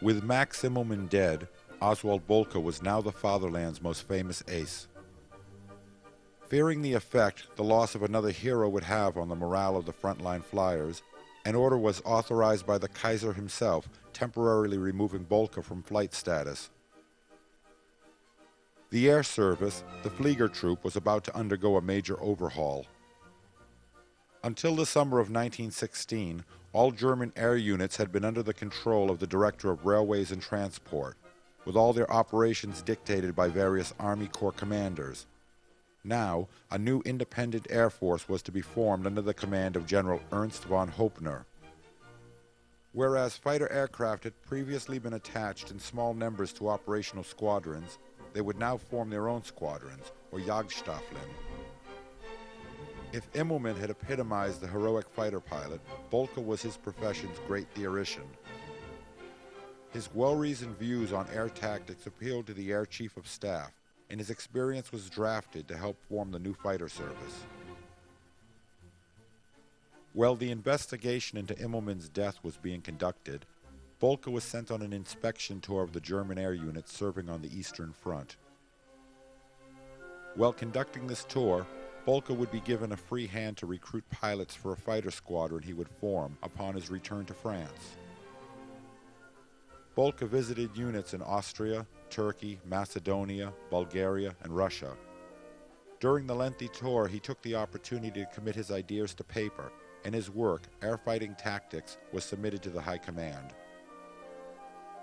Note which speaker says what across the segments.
Speaker 1: With Max Immelman dead, Oswalk Boelcke was now the fatherland's most famous ace. Fearing the effect the loss of another hero would have on the morale of the frontline flyers, an order was authorized by the Kaiser himself, temporarily removing Boelcke from flight status. The air service, the Flieger Troop, was about to undergo a major overhaul. Until the summer of 1916, all German air units had been under the control of the Director of Railways and Transport, with all their operations dictated by various Army Corps commanders. Now, a new independent air force was to be formed under the command of General Ernst von Hoppner. Whereas fighter aircraft had previously been attached in small numbers to operational squadrons, they would now form their own squadrons, or Jagdstaffeln. If Immelman had epitomized the heroic fighter pilot, Boelcke was his profession's great theoretician. His well-reasoned views on air tactics appealed to the Air Chief of Staff, and his experience was drafted to help form the new fighter service. While the investigation into Immelman's death was being conducted, Boelcke was sent on an inspection tour of the German air units serving on the Eastern Front. While conducting this tour, Boelcke would be given a free hand to recruit pilots for a fighter squadron he would form upon his return to France. Boelcke visited units in Austria, Turkey, Macedonia, Bulgaria, and Russia. During the lengthy tour, he took the opportunity to commit his ideas to paper, and his work, Air Fighting Tactics, was submitted to the High Command.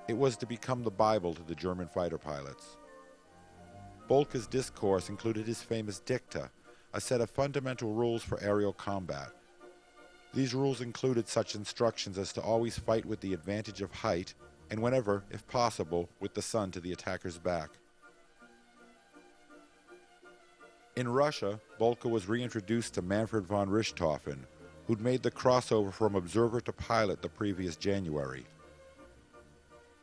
Speaker 1: It was to become the Bible to the German fighter pilots. Boelcke's discourse included his famous dicta, a set of fundamental rules for aerial combat. These rules included such instructions as to always fight with the advantage of height, and whenever, if possible, with the sun to the attacker's back. In Russia, Boelcke was reintroduced to Manfred von Richthofen, who'd made the crossover from observer to pilot the previous January.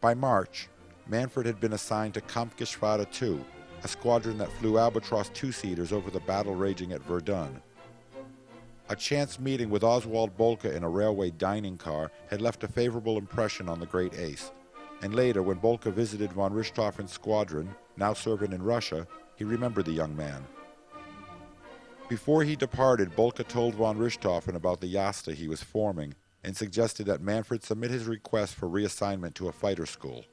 Speaker 1: By March, Manfred had been assigned to Kampfgeschwader II, a squadron that flew Albatros two-seaters over the battle raging at Verdun. A chance meeting with Oswald Boelcke in a railway dining car had left a favorable impression on the great ace, and later when Boelcke visited von Richthofen's squadron, now serving in Russia, he remembered the young man. Before he departed, Boelcke told von Richthofen about the Jasta he was forming and suggested that Manfred submit his request for reassignment to a fighter school.